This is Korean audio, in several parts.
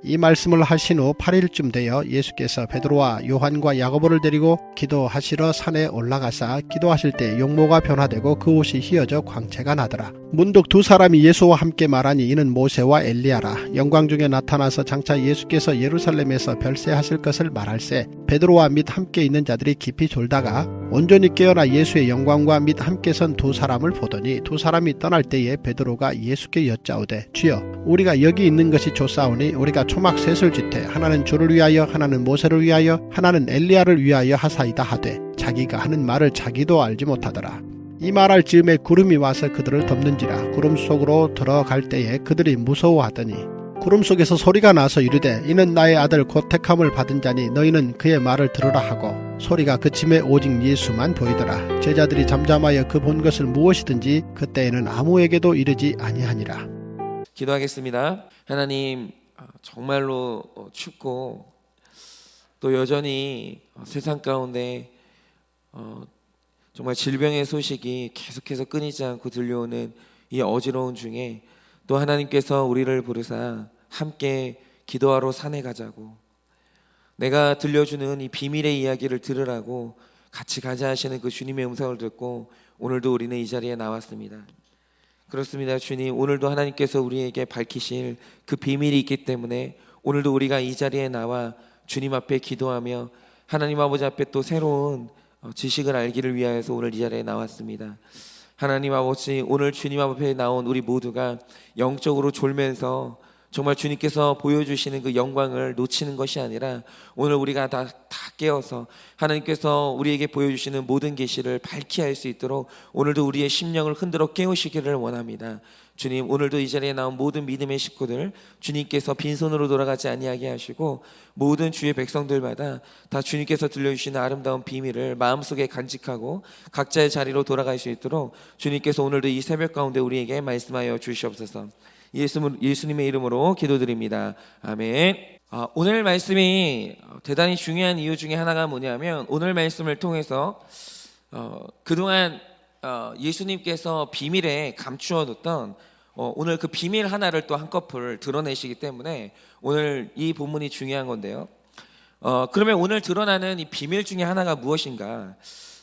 이 말씀을 하신 후 8일쯤 되어 예수께서 베드로와 요한과 야고보를 데리고 기도하시러 산에 올라가사 기도하실 때 용모가 변화되고 그 옷이 휘어져 광채가 나더라. 문득 두 사람이 예수와 함께 말하니 이는 모세와 엘리야라. 영광 중에 나타나서 장차 예수께서 예루살렘에서 별세하실 것을 말할세 베드로와 및 함께 있는 자들이 깊이 졸다가 온전히 깨어나 예수의 영광과 및 함께 선 두 사람을 보더니 두 사람이 떠날 때에 베드로가 예수께 여짜오되 주여 우리가 여기 있는 것이 좋사오니 우리가 초막 셋을 짓되 하나는 주를 위하여 하나는 모세를 위하여 하나는 엘리야를 위하여 하사이다 하되 자기가 하는 말을 자기도 알지 못하더라. 이 말할 즈음에 구름이 와서 그들을 덮는지라. 구름 속으로 들어갈 때에 그들이 무서워하더니 구름 속에서 소리가 나서 이르되 이는 나의 아들 곧 택함을 받은 자니 너희는 그의 말을 들으라 하고 소리가 그침에 오직 예수만 보이더라. 제자들이 잠잠하여 그 본 것을 무엇이든지 그때에는 아무에게도 이르지 아니하니라. 기도하겠습니다. 하나님, 정말로 춥고 또 여전히 세상 가운데 정말 질병의 소식이 계속해서 끊이지 않고 들려오는 이 어지러운 중에 또 하나님께서 우리를 부르사 함께 기도하러 산에 가자고, 내가 들려주는 이 비밀의 이야기를 들으라고 같이 가자 하시는 그 주님의 음성을 듣고 오늘도 우리는 이 자리에 나왔습니다. 그렇습니다. 주님, 오늘도 하나님께서 우리에게 밝히실 그 비밀이 있기 때문에 오늘도 우리가 이 자리에 나와 주님 앞에 기도하며 하나님 아버지 앞에 또 새로운 지식을 알기를 위하여서 오늘 이 자리에 나왔습니다. 하나님 아버지, 오늘 주님 앞에 나온 우리 모두가 영적으로 졸면서 정말 주님께서 보여주시는 그 영광을 놓치는 것이 아니라 오늘 우리가 다 깨어서 하나님께서 우리에게 보여주시는 모든 계시를 밝히 할 수 있도록 오늘도 우리의 심령을 흔들어 깨우시기를 원합니다. 주님, 오늘도 이 자리에 나온 모든 믿음의 식구들 주님께서 빈손으로 돌아가지 아니하게 하시고 모든 주의 백성들마다 다 주님께서 들려주시는 아름다운 비밀을 마음속에 간직하고 각자의 자리로 돌아갈 수 있도록 주님께서 오늘도 이 새벽 가운데 우리에게 말씀하여 주시옵소서. 예수님의 이름으로 기도드립니다. 아멘. 오늘 말씀이 대단히 중요한 이유 중에 하나가 뭐냐면 오늘 말씀을 통해서 그동안 예수님께서 비밀에 감추어뒀던 오늘 그 비밀 하나를 또 한꺼풀 드러내시기 때문에 오늘 이 본문이 중요한 건데요. 그러면 오늘 드러나는 이 비밀 중에 하나가 무엇인가?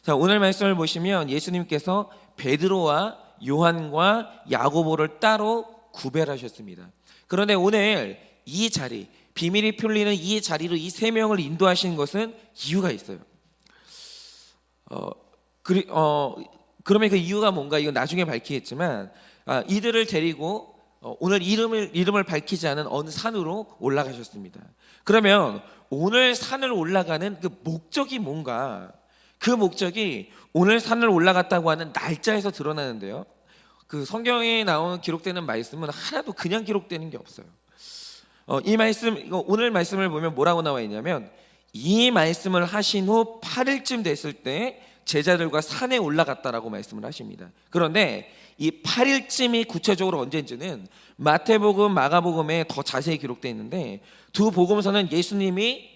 자, 오늘 말씀을 보시면 예수님께서 베드로와 요한과 야고보를 따로 구별하셨습니다. 그런데 오늘 이 자리, 비밀이 풀리는 이 자리로 이 세 명을 인도하신 것은 이유가 있어요. 그러면 그 이유가 뭔가 이건 나중에 밝히겠지만 이들을 데리고 오늘 이름을 밝히지 않은 어느 산으로 올라가셨습니다. 그러면 오늘 산을 올라가는 그 목적이 뭔가? 그 목적이 오늘 산을 올라갔다고 하는 날짜에서 드러나는데요. 그 성경에 나오는 기록되는 말씀은 하나도 그냥 기록되는 게 없어요. 이 말씀, 오늘 말씀을 보면 뭐라고 나와 있냐면 이 말씀을 하신 후 8일쯤 됐을 때 제자들과 산에 올라갔다라고 말씀을 하십니다. 그런데 이 8일쯤이 구체적으로 언제인지는 마태복음, 마가복음에 더 자세히 기록되어 있는데 두 복음서는 예수님이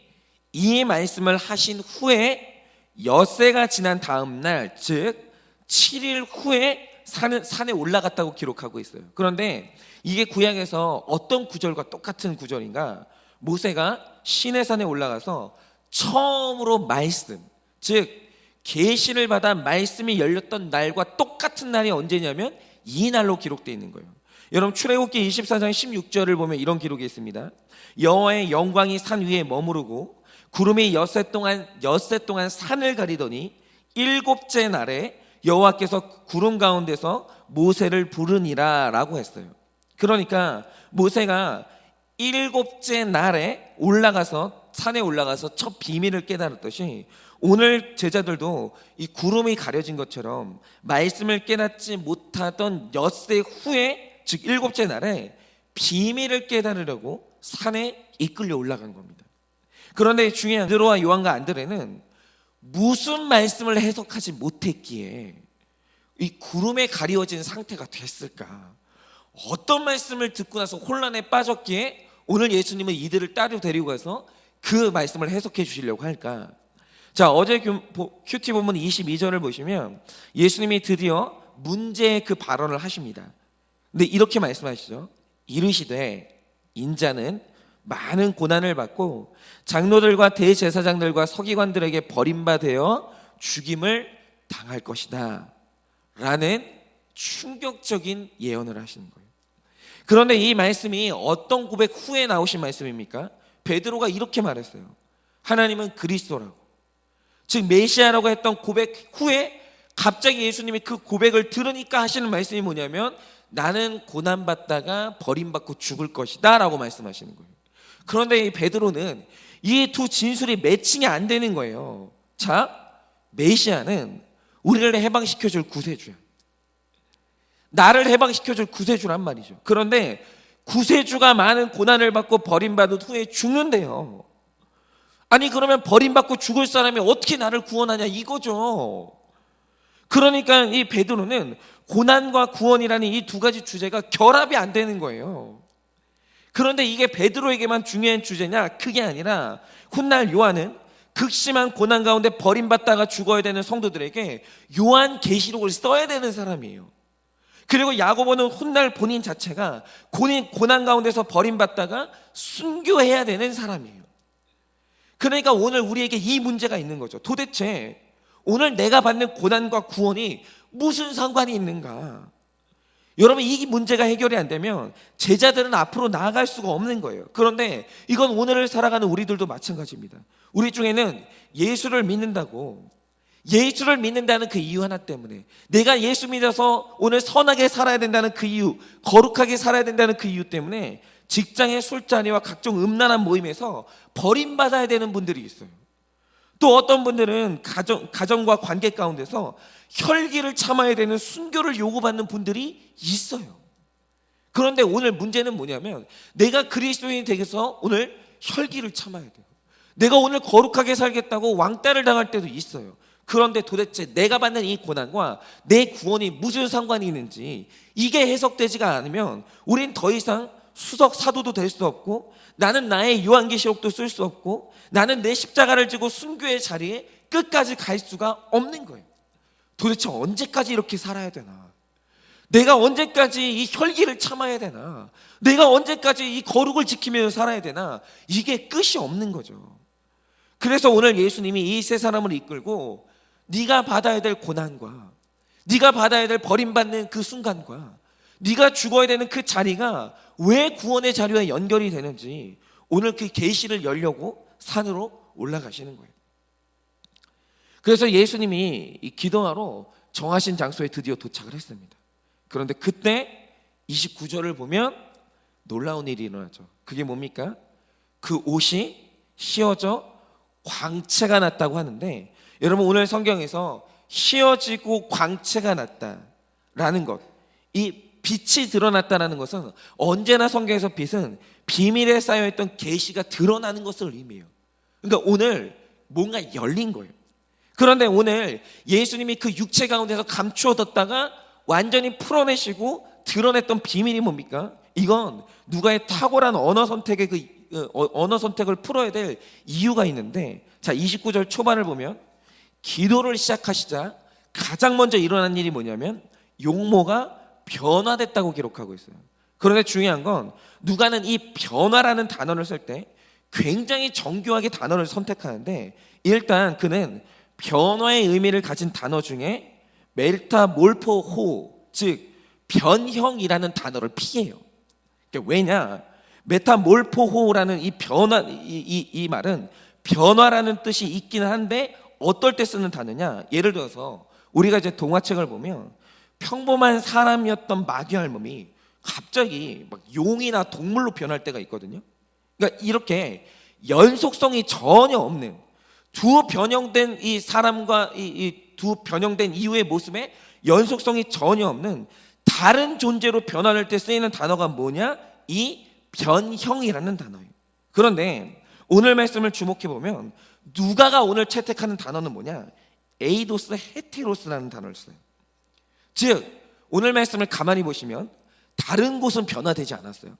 이 말씀을 하신 후에 엿새가 지난 다음 날, 즉 7일 후에 산에 올라갔다고 기록하고 있어요. 그런데 이게 구약에서 어떤 구절과 똑같은 구절인가? 모세가 시내산에 올라가서 처음으로 말씀, 즉 계시를 받아 말씀이 열렸던 날과 똑같은 날이 언제냐면 이 날로 기록되어 있는 거예요. 여러분 출애굽기 24장 16절을 보면 이런 기록이 있습니다. 여호와의 영광이 산 위에 머무르고 구름이 엿새 동안 산을 가리더니 일곱째 날에 여호와께서 구름 가운데서 모세를 부르니라 라고 했어요. 그러니까 모세가 일곱째 날에 산에 올라가서 첫 비밀을 깨달았듯이 오늘 제자들도 이 구름이 가려진 것처럼 말씀을 깨닫지 못하던 엿새 후에, 즉 일곱째 날에 비밀을 깨달으려고 산에 이끌려 올라간 겁니다. 그런데 중요한 베드로와 요한과 안드레는 무슨 말씀을 해석하지 못했기에 이 구름에 가리워진 상태가 됐을까? 어떤 말씀을 듣고 나서 혼란에 빠졌기에 오늘 예수님은 이들을 따로 데리고 가서 그 말씀을 해석해 주시려고 할까? 자, 어제 큐티 본문 22절을 보시면 예수님이 드디어 문제의 그 발언을 하십니다. 근데 이렇게 말씀하시죠. 이르시되 인자는 많은 고난을 받고 장로들과 대제사장들과 서기관들에게 버림받아 죽임을 당할 것이다 라는 충격적인 예언을 하시는 거예요. 그런데 이 말씀이 어떤 고백 후에 나오신 말씀입니까? 베드로가 이렇게 말했어요. 하나님은 그리스도라고, 즉 메시아라고 했던 고백 후에 갑자기 예수님이 그 고백을 들으니까 하시는 말씀이 뭐냐면 나는 고난받다가 버림받고 죽을 것이다 라고 말씀하시는 거예요. 그런데 이 베드로는 이 두 진술이 매칭이 안 되는 거예요. 자, 메시아는 우리를 해방시켜줄 구세주야. 나를 해방시켜줄 구세주란 말이죠. 그런데 구세주가 많은 고난을 받고 버림받은 후에 죽는데요. 아니 그러면 버림받고 죽을 사람이 어떻게 나를 구원하냐 이거죠. 그러니까 이 베드로는 고난과 구원이라는 이 두 가지 주제가 결합이 안 되는 거예요. 그런데 이게 베드로에게만 중요한 주제냐? 그게 아니라 훗날 요한은 극심한 고난 가운데 버림받다가 죽어야 되는 성도들에게 요한 계시록을 써야 되는 사람이에요. 그리고 야고보는 훗날 본인 자체가 고난 가운데서 버림받다가 순교해야 되는 사람이에요. 그러니까 오늘 우리에게 이 문제가 있는 거죠. 도대체 오늘 내가 받는 고난과 구원이 무슨 상관이 있는가? 여러분, 이 문제가 해결이 안 되면 제자들은 앞으로 나아갈 수가 없는 거예요. 그런데 이건 오늘을 살아가는 우리들도 마찬가지입니다. 우리 중에는 예수를 믿는다는 그 이유 하나 때문에, 내가 예수 믿어서 오늘 선하게 살아야 된다는 그 이유, 거룩하게 살아야 된다는 그 이유 때문에 직장의 술자리와 각종 음란한 모임에서 버림받아야 되는 분들이 있어요. 또 어떤 분들은 가정과 관계 가운데서 혈기를 참아야 되는 순교를 요구받는 분들이 있어요. 그런데 오늘 문제는 뭐냐면 내가 그리스도인이 되어서 오늘 혈기를 참아야 돼요. 내가 오늘 거룩하게 살겠다고 왕따를 당할 때도 있어요. 그런데 도대체 내가 받는 이 고난과 내 구원이 무슨 상관이 있는지 이게 해석되지가 않으면 우린 더 이상 수석 사도도 될 수 없고, 나는 나의 요한계시록도 쓸 수 없고, 나는 내 십자가를 지고 순교의 자리에 끝까지 갈 수가 없는 거예요. 도대체 언제까지 이렇게 살아야 되나? 내가 언제까지 이 혈기를 참아야 되나? 내가 언제까지 이 거룩을 지키면서 살아야 되나? 이게 끝이 없는 거죠. 그래서 오늘 예수님이 이 세 사람을 이끌고 네가 받아야 될 고난과 네가 받아야 될 버림받는 그 순간과 네가 죽어야 되는 그 자리가 왜 구원의 자리와 연결이 되는지 오늘 그 계시를 열려고 산으로 올라가시는 거예요. 그래서 예수님이 이 기도하러 정하신 장소에 드디어 도착을 했습니다. 그런데 그때 29절을 보면 놀라운 일이 일어나죠. 그게 뭡니까? 그 옷이 휘어져 광채가 났다고 하는데, 여러분 오늘 성경에서 휘어지고 광채가 났다라는 것, 이 빛이 드러났다는 것은 언제나 성경에서 빛은 비밀에 쌓여있던 계시가 드러나는 것을 의미해요. 그러니까 오늘 뭔가 열린 거예요. 그런데 오늘 예수님이 그 육체 가운데서 감추어뒀다가 완전히 풀어내시고 드러냈던 비밀이 뭡니까? 이건 누가의 탁월한 언어 선택을 풀어야 될 이유가 있는데, 자 29절 초반을 보면 기도를 시작하시자 가장 먼저 일어난 일이 뭐냐면 용모가 변화됐다고 기록하고 있어요. 그런데 중요한 건 누가는 이 변화라는 단어를 쓸 때 굉장히 정교하게 단어를 선택하는데, 일단 그는 변화의 의미를 가진 단어 중에 메타몰포호, 즉 변형이라는 단어를 피해요. 왜냐? 메타몰포호라는 이 변화, 이 말은 변화라는 뜻이 있기는 한데 어떨 때 쓰는 단어냐? 예를 들어서 우리가 이제 동화책을 보면 평범한 사람이었던 마귀 할멈이 갑자기 막 용이나 동물로 변할 때가 있거든요. 그러니까 이렇게 연속성이 전혀 없는 두 변형된 이 사람과 이 두 변형된 이후의 모습에 연속성이 전혀 없는 다른 존재로 변화할 때 쓰이는 단어가 뭐냐? 이 변형이라는 단어예요. 그런데 오늘 말씀을 주목해 보면 누가가 오늘 채택하는 단어는 뭐냐? 에이도스 헤테로스라는 단어를 써요. 즉 오늘 말씀을 가만히 보시면 다른 곳은 변화되지 않았어요.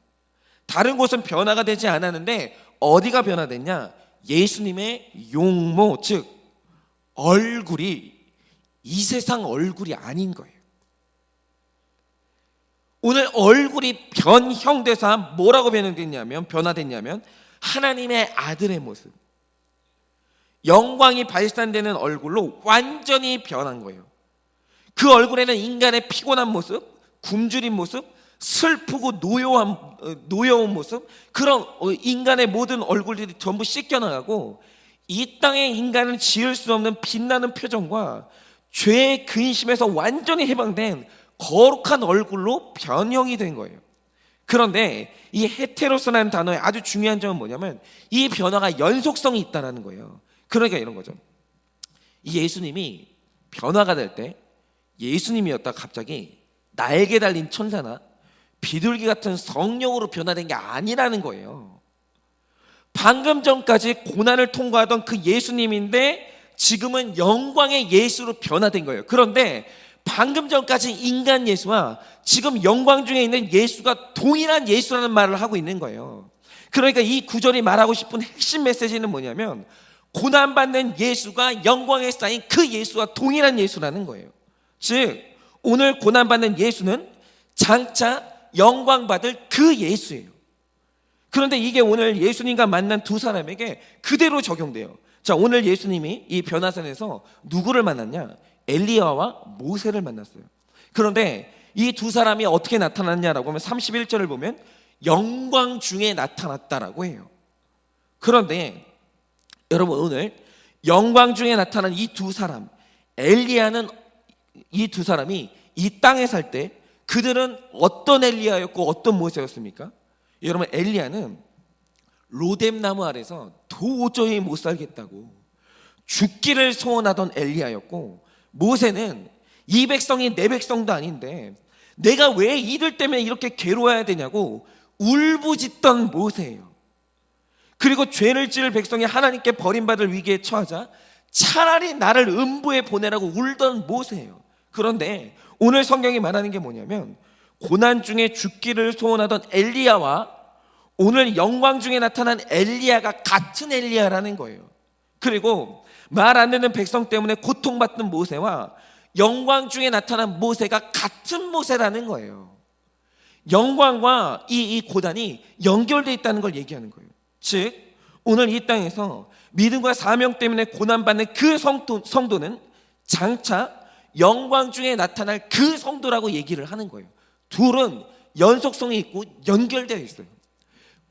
다른 곳은 변화가 되지 않았는데 어디가 변화됐냐? 예수님의 용모, 즉 얼굴이 이 세상 얼굴이 아닌 거예요. 오늘 얼굴이 변형돼서 뭐라고 변화됐냐면 하나님의 아들의 모습, 영광이 발산되는 얼굴로 완전히 변한 거예요. 그 얼굴에는 인간의 피곤한 모습, 굶주린 모습, 슬프고 노여운 모습, 그런 인간의 모든 얼굴들이 전부 씻겨나가고 이 땅의 인간은 지을 수 없는 빛나는 표정과 죄의 근심에서 완전히 해방된 거룩한 얼굴로 변형이 된 거예요. 그런데 이 헤테로스라는 단어의 아주 중요한 점은 뭐냐면 이 변화가 연속성이 있다는 거예요. 그러니까 이런 거죠. 이 예수님이 변화가 될 때 예수님이었다 갑자기 날개 달린 천사나 비둘기 같은 성령으로 변화된 게 아니라는 거예요. 방금 전까지 고난을 통과하던 그 예수님인데 지금은 영광의 예수로 변화된 거예요. 그런데 방금 전까지 인간 예수와 지금 영광 중에 있는 예수가 동일한 예수라는 말을 하고 있는 거예요. 그러니까 이 구절이 말하고 싶은 핵심 메시지는 뭐냐면 고난받는 예수가 영광에 쌓인 그 예수와 동일한 예수라는 거예요. 즉 오늘 고난받는 예수는 장차 영광받을 그 예수예요. 그런데 이게 오늘 예수님과 만난 두 사람에게 그대로 적용돼요. 자, 오늘 예수님이 이 변화산에서 누구를 만났냐? 엘리야와 모세를 만났어요. 그런데 이 두 사람이 어떻게 나타났냐라고 하면 31절을 보면 영광 중에 나타났다라고 해요. 그런데 여러분 오늘 영광 중에 나타난 이 두 사람, 엘리야는 이 두 사람이 이 땅에 살 때 그들은 어떤 엘리야였고 어떤 모세였습니까? 여러분 엘리야는 로뎀나무 아래서 도저히 못 살겠다고 죽기를 소원하던 엘리야였고 모세는 이 백성이 내 백성도 아닌데 내가 왜 이들 때문에 이렇게 괴로워야 되냐고 울부짖던 모세예요. 그리고 죄를 지을 백성이 하나님께 버림받을 위기에 처하자 차라리 나를 음부에 보내라고 울던 모세예요. 그런데 오늘 성경이 말하는 게 뭐냐면 고난 중에 죽기를 소원하던 엘리야와 오늘 영광 중에 나타난 엘리야가 같은 엘리야라는 거예요. 그리고 말 안 듣는 백성 때문에 고통받던 모세와 영광 중에 나타난 모세가 같은 모세라는 거예요. 영광과 이 고난이 연결되어 있다는 걸 얘기하는 거예요. 즉 오늘 이 땅에서 믿음과 사명 때문에 고난받는 그 성도는 장차 영광 중에 나타날 그 성도라고 얘기를 하는 거예요. 둘은 연속성이 있고 연결되어 있어요.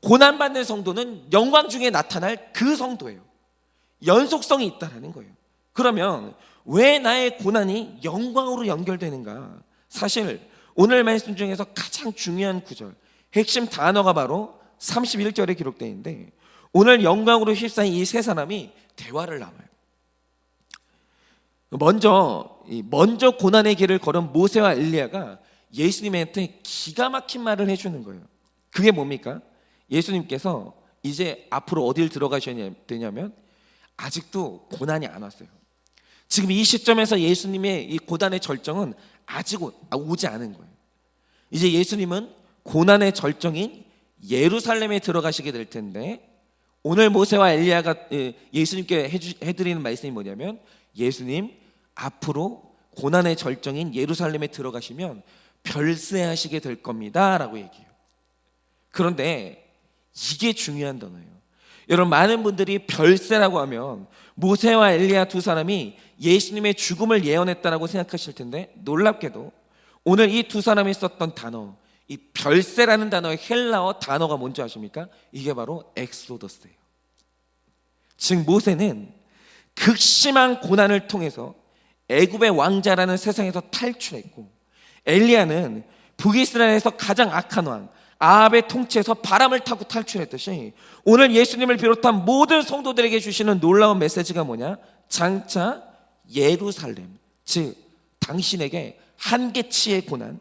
고난받는 성도는 영광 중에 나타날 그 성도예요. 연속성이 있다는 거예요. 그러면 왜 나의 고난이 영광으로 연결되는가? 사실 오늘 말씀 중에서 가장 중요한 구절, 핵심 단어가 바로 31절에 기록되어 있는데 오늘 영광으로 휩싸인 이 세 사람이 대화를 나눠요. 먼저 고난의 길을 걸은 모세와 엘리야가 예수님한테 기가 막힌 말을 해주는 거예요. 그게 뭡니까? 예수님께서 이제 앞으로 어딜 들어가셔야 되냐면 아직도 고난이 안 왔어요. 지금 이 시점에서 예수님의 이 고난의 절정은 아직 오지 않은 거예요. 이제 예수님은 고난의 절정인 예루살렘에 들어가시게 될 텐데 오늘 모세와 엘리야가 예수님께 해드리는 말씀이 뭐냐면 예수님 앞으로 고난의 절정인 예루살렘에 들어가시면 별세하시게 될 겁니다 라고 얘기해요. 그런데 이게 중요한 단어예요. 여러분 많은 분들이 별세라고 하면 모세와 엘리야 두 사람이 예수님의 죽음을 예언했다라고 생각하실 텐데 놀랍게도 오늘 이 두 사람이 썼던 단어, 이 별세라는 단어의 헬라어 단어가 뭔지 아십니까? 이게 바로 엑소더스예요. 즉 모세는 극심한 고난을 통해서 애굽의 왕자라는 세상에서 탈출했고 엘리야는 북이스라엘에서 가장 악한 왕 아합의 통치에서 바람을 타고 탈출했듯이 오늘 예수님을 비롯한 모든 성도들에게 주시는 놀라운 메시지가 뭐냐? 장차 예루살렘, 즉 당신에게 한계치의 고난,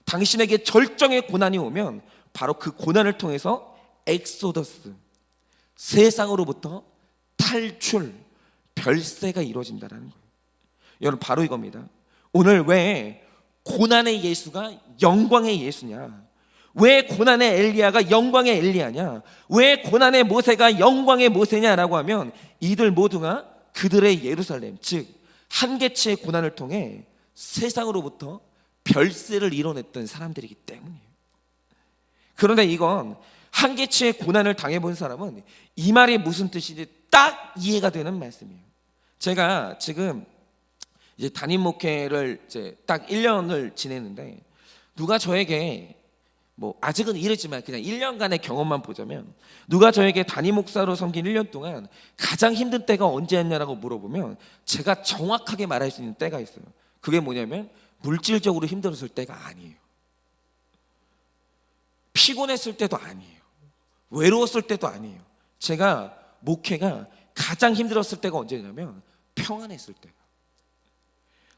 당신에게 절정의 고난이 오면 바로 그 고난을 통해서 엑소더스, 세상으로부터 탈출, 별세가 이루어진다는 거예요. 여러분 바로 이겁니다. 오늘 왜 고난의 예수가 영광의 예수냐? 왜 고난의 엘리야가 영광의 엘리야냐? 왜 고난의 모세가 영광의 모세냐라고 하면 이들 모두가 그들의 예루살렘, 즉 한계치의 고난을 통해 세상으로부터 별세를 이뤄냈던 사람들이기 때문이에요. 그런데 이건 한계치의 고난을 당해본 사람은 이 말이 무슨 뜻인지 딱 이해가 되는 말씀이에요. 제가 지금 이제 담임 목회를 이제 딱 1년을 지내는데, 누가 저에게 뭐 아직은 이르지만 그냥 1년간의 경험만 보자면, 누가 저에게 담임 목사로 섬긴 1년 동안 가장 힘든 때가 언제였냐라고 물어보면 제가 정확하게 말할 수 있는 때가 있어요. 그게 뭐냐면 물질적으로 힘들었을 때가 아니에요. 피곤했을 때도 아니에요. 외로웠을 때도 아니에요. 제가 목회가 가장 힘들었을 때가 언제냐면 평안했을 때예요.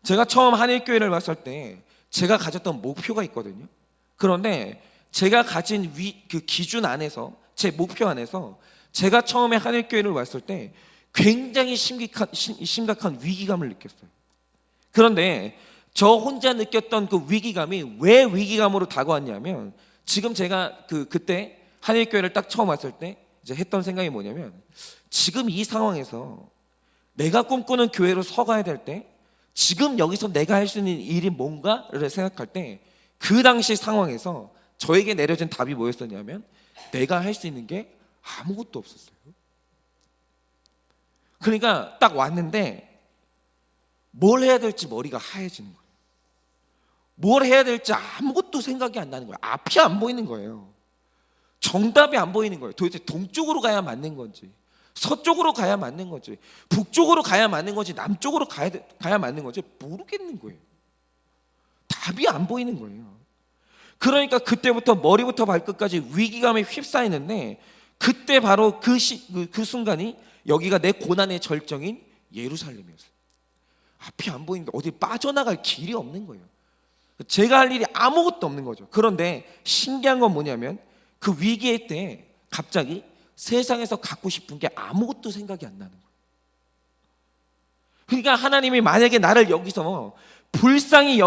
제가 처음 한일교회를 왔을 때 제가 가졌던 목표가 있거든요. 그런데 제가 가진 그 기준 안에서, 제 목표 안에서 제가 처음에 한일교회를 왔을 때 굉장히 심각한 위기감을 느꼈어요. 그런데 저 혼자 느꼈던 그 위기감이 왜 위기감으로 다가왔냐면, 지금 제가 그때 한일교회를 딱 처음 왔을 때 이제 했던 생각이 뭐냐면, 지금 이 상황에서 내가 꿈꾸는 교회로 서가야 될 때, 지금 여기서 내가 할 수 있는 일이 뭔가를 생각할 때, 그 당시 상황에서 저에게 내려진 답이 뭐였었냐면, 내가 할 수 있는 게 아무것도 없었어요. 그러니까 딱 왔는데 뭘 해야 될지 머리가 하얘지는 거예요. 뭘 해야 될지 아무것도 생각이 안 나는 거예요. 앞이 안 보이는 거예요. 정답이 안 보이는 거예요. 도대체 동쪽으로 가야 맞는 건지, 서쪽으로 가야 맞는 건지, 북쪽으로 가야 맞는 건지, 남쪽으로 가야 맞는 건지 모르겠는 거예요. 답이 안 보이는 거예요. 그러니까 그때부터 머리부터 발끝까지 위기감에 휩싸이는데, 그때 바로 그 순간이 여기가 내 고난의 절정인 예루살렘이었어요. 앞이 안 보이는데 어디 빠져나갈 길이 없는 거예요. 제가 할 일이 아무것도 없는 거죠. 그런데 신기한 건 뭐냐면, 그 위기의 때 갑자기 세상에서 갖고 싶은 게 아무것도 생각이 안 나는 거예요. 그러니까 하나님이 만약에 나를 여기서 불쌍히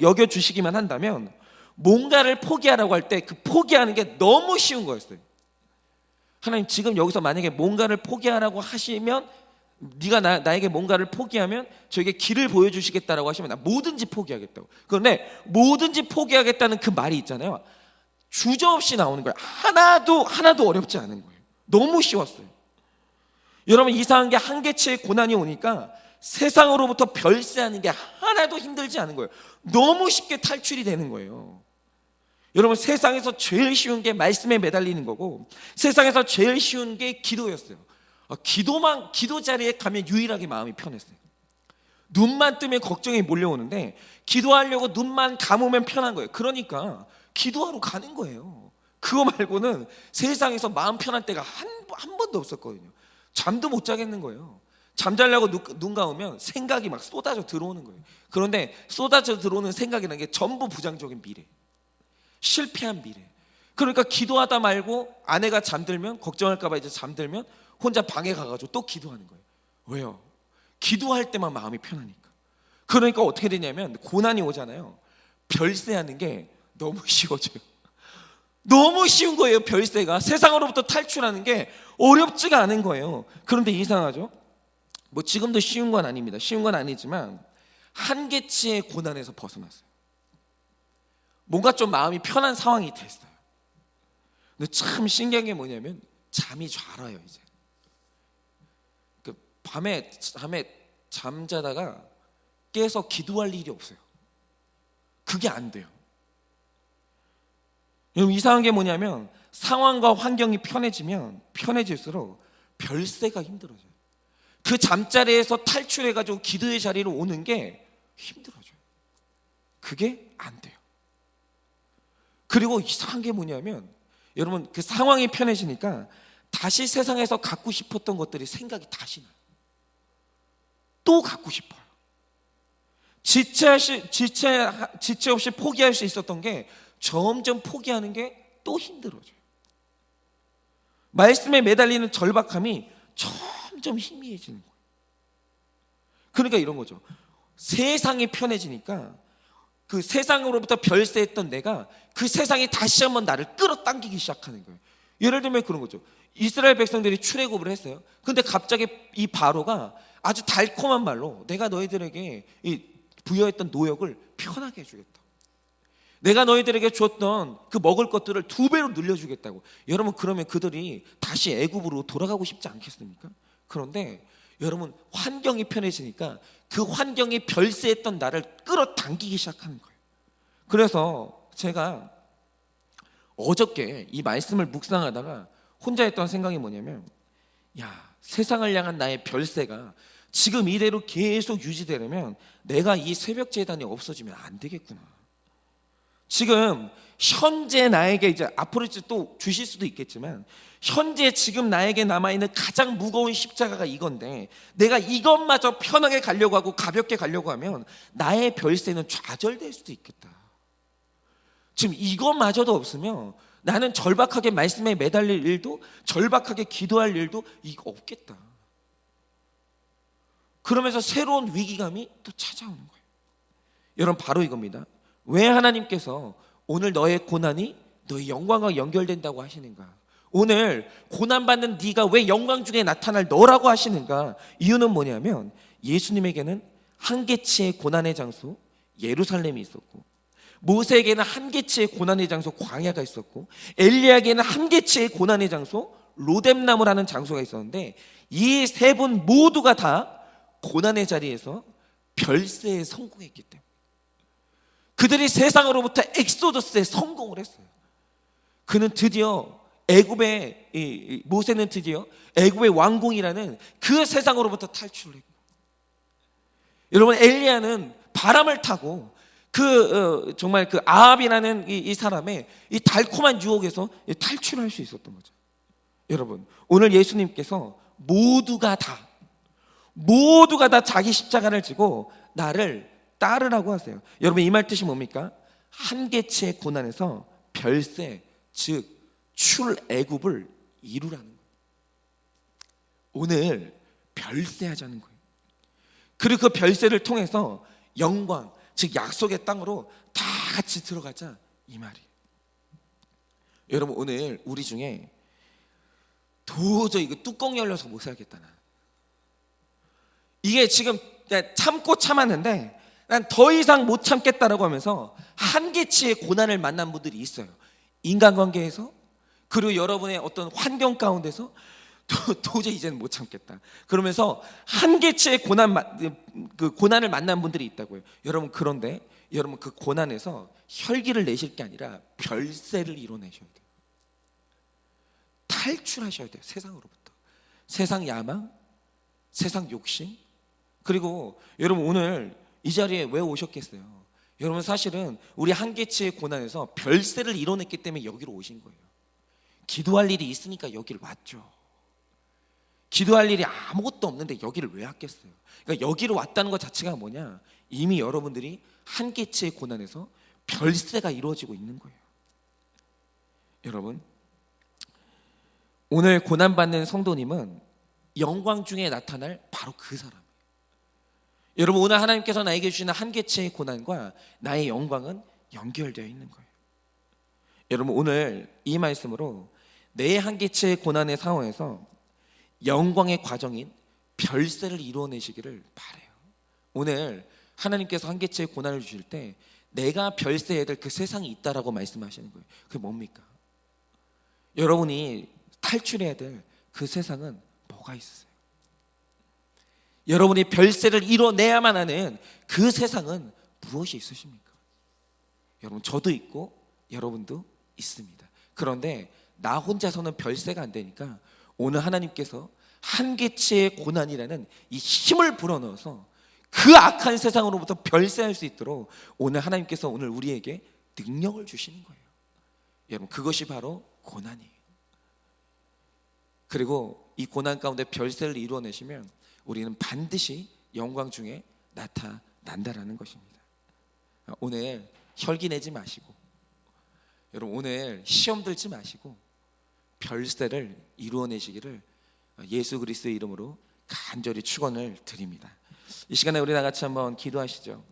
여겨주시기만 한다면, 뭔가를 포기하라고 할 때 그 포기하는 게 너무 쉬운 거였어요. 하나님, 지금 여기서 만약에 뭔가를 포기하라고 하시면, 네가 나에게 뭔가를 포기하면 저에게 길을 보여주시겠다라고 하시면 나 뭐든지 포기하겠다고. 그런데 뭐든지 포기하겠다는 그 말이 있잖아요, 주저없이 나오는 거예요. 하나도 어렵지 않은 거예요. 너무 쉬웠어요. 여러분, 이상한 게 한계치의 고난이 오니까 세상으로부터 별세하는 게 하나도 힘들지 않은 거예요. 너무 쉽게 탈출이 되는 거예요. 여러분, 세상에서 제일 쉬운 게 말씀에 매달리는 거고, 세상에서 제일 쉬운 게 기도였어요. 기도 자리에 가면 유일하게 마음이 편했어요. 눈만 뜨면 걱정이 몰려오는데 기도하려고 눈만 감으면 편한 거예요. 그러니까 기도하러 가는 거예요. 그거 말고는 세상에서 마음 편한 때가 한 번도 없었거든요. 잠도 못 자겠는 거예요. 잠자려고 눈 감으면 생각이 막 쏟아져 들어오는 거예요. 그런데 쏟아져 들어오는 생각이라는 게 전부 부정적인 미래, 실패한 미래. 그러니까 기도하다 말고 아내가 잠들면, 걱정할까 봐 이제 잠들면 혼자 방에 가가지고 또 기도하는 거예요. 왜요? 기도할 때만 마음이 편하니까. 그러니까 어떻게 되냐면, 고난이 오잖아요, 별세하는 게 너무 쉬워져요. 너무 쉬운 거예요. 별세가, 세상으로부터 탈출하는 게 어렵지가 않은 거예요. 그런데 이상하죠? 뭐 지금도 쉬운 건 아닙니다. 쉬운 건 아니지만 한계치의 고난에서 벗어났어요. 뭔가 좀 마음이 편한 상황이 됐어요. 근데 참 신기한 게 뭐냐면, 잠이 잘 와요. 이제 밤에 잠자다가 깨서 기도할 일이 없어요. 그게 안 돼요. 여러분, 이상한 게 뭐냐면, 상황과 환경이 편해지면 편해질수록 별세가 힘들어져요. 그 잠자리에서 탈출해가지고 기도의 자리로 오는 게 힘들어져요. 그게 안 돼요. 그리고 이상한 게 뭐냐면, 여러분, 그 상황이 편해지니까 다시 세상에서 갖고 싶었던 것들이 생각이 다시 나요. 또 갖고 싶어요. 지체 없이 포기할 수 있었던 게 점점 포기하는 게 또 힘들어져요. 말씀에 매달리는 절박함이 점점 희미해지는 거예요. 그러니까 이런 거죠. 세상이 편해지니까 그 세상으로부터 별세했던 내가 그 세상이 다시 한번 나를 끌어당기기 시작하는 거예요. 예를 들면 그런 거죠. 이스라엘 백성들이 출애굽을 했어요. 근데 갑자기 이 바로가 아주 달콤한 말로, 내가 너희들에게 이 부여했던 노역을 편하게 해주겠다. 내가 너희들에게 줬던 그 먹을 것들을 2배로 늘려주겠다고. 여러분, 그러면 그들이 다시 애굽으로 돌아가고 싶지 않겠습니까? 그런데 여러분, 환경이 편해지니까 그 환경이 별세했던 나를 끌어당기기 시작하는 거예요. 그래서 제가 어저께 이 말씀을 묵상하다가 혼자 했던 생각이 뭐냐면, 야, 세상을 향한 나의 별세가 지금 이대로 계속 유지되려면 내가 이 새벽 제단이 없어지면 안 되겠구나. 지금 현재 나에게, 이제 앞으로 또 주실 수도 있겠지만, 현재 지금 나에게 남아있는 가장 무거운 십자가가 이건데, 내가 이것마저 편하게 가려고 하고 가볍게 가려고 하면 나의 별세는 좌절될 수도 있겠다. 지금 이것마저도 없으면 나는 절박하게 말씀에 매달릴 일도, 절박하게 기도할 일도 이거 없겠다. 그러면서 새로운 위기감이 또 찾아오는 거예요. 여러분, 바로 이겁니다. 왜 하나님께서 오늘 너의 고난이 너의 영광과 연결된다고 하시는가? 오늘 고난받는 네가 왜 영광 중에 나타날 너라고 하시는가? 이유는 뭐냐면, 예수님에게는 한계치의 고난의 장소 예루살렘이 있었고, 모세에게는 한계치의 고난의 장소 광야가 있었고, 엘리야에게는 한계치의 고난의 장소 로뎀나무라는 장소가 있었는데, 이 세 분 모두가 다 고난의 자리에서 별세에 성공했기 때문에 그들이 세상으로부터 엑소더스에 성공을 했어요. 그는 드디어 애굽의 모세는 드디어 애굽의 왕궁이라는 그 세상으로부터 탈출을 했고, 여러분, 엘리야는 바람을 타고 정말 그 아합이라는 이 사람의 이 달콤한 유혹에서 탈출할 수 있었던 거죠. 여러분, 오늘 예수님께서 모두가 다 자기 십자가를 지고 나를 따르라고 하세요. 여러분, 이 말 뜻이 뭡니까? 한계치의 고난에서 별세, 즉 출애굽을 이루라는 거예요. 오늘 별세하자는 거예요. 그리고 그 별세를 통해서 영광, 즉 약속의 땅으로 다 같이 들어가자, 이 말이에요. 여러분, 오늘 우리 중에 도저히 이거 뚜껑 열려서 못 살겠다, 나. 이게 지금 참고 참았는데 난 더 이상 못 참겠다라고 하면서 한계치의 고난을 만난 분들이 있어요. 인간관계에서, 그리고 여러분의 어떤 환경 가운데서 도저히 이제는 못 참겠다 그러면서 한계치의 고난을 만난 분들이 있다고요. 여러분, 그런데 여러분, 그 고난에서 혈기를 내실 게 아니라 별세를 이뤄내셔야 돼요. 탈출하셔야 돼요. 세상으로부터. 세상 야망, 세상 욕심. 그리고 여러분, 오늘 이 자리에 왜 오셨겠어요? 여러분, 사실은 우리 한계치의 고난에서 별세를 이뤄냈기 때문에 여기로 오신 거예요. 기도할 일이 있으니까 여기를 왔죠. 기도할 일이 아무것도 없는데 여기를 왜 왔겠어요? 그러니까 여기로 왔다는 것 자체가 뭐냐? 이미 여러분들이 한계치의 고난에서 별세가 이루어지고 있는 거예요. 여러분, 오늘 고난받는 성도님은 영광 중에 나타날 바로 그 사람. 여러분, 오늘 하나님께서 나에게 주시는 한계치의 고난과 나의 영광은 연결되어 있는 거예요. 여러분, 오늘 이 말씀으로 내 한계치의 고난의 상황에서 영광의 과정인 별세를 이루어내시기를 바라요. 오늘 하나님께서 한계치의 고난을 주실 때 내가 별세해야 될 그 세상이 있다라고 말씀하시는 거예요. 그게 뭡니까? 여러분이 탈출해야 될 그 세상은 뭐가 있으세요? 여러분이 별세를 이뤄내야만 하는 그 세상은 무엇이 있으십니까? 여러분, 저도 있고 여러분도 있습니다. 그런데 나 혼자서는 별세가 안 되니까 오늘 하나님께서 한계치의 고난이라는 이 힘을 불어넣어서 그 악한 세상으로부터 별세할 수 있도록 오늘 하나님께서 오늘 우리에게 능력을 주시는 거예요. 여러분, 그것이 바로 고난이에요. 그리고 이 고난 가운데 별세를 이루어내시면 우리는 반드시 영광 중에 나타난다라는 것입니다. 오늘 혈기 내지 마시고, 여러분, 오늘 시험 들지 마시고 별세를 이루어내시기를 예수 그리스도의 이름으로 간절히 축원을 드립니다. 이 시간에 우리 다 같이 한번 기도하시죠.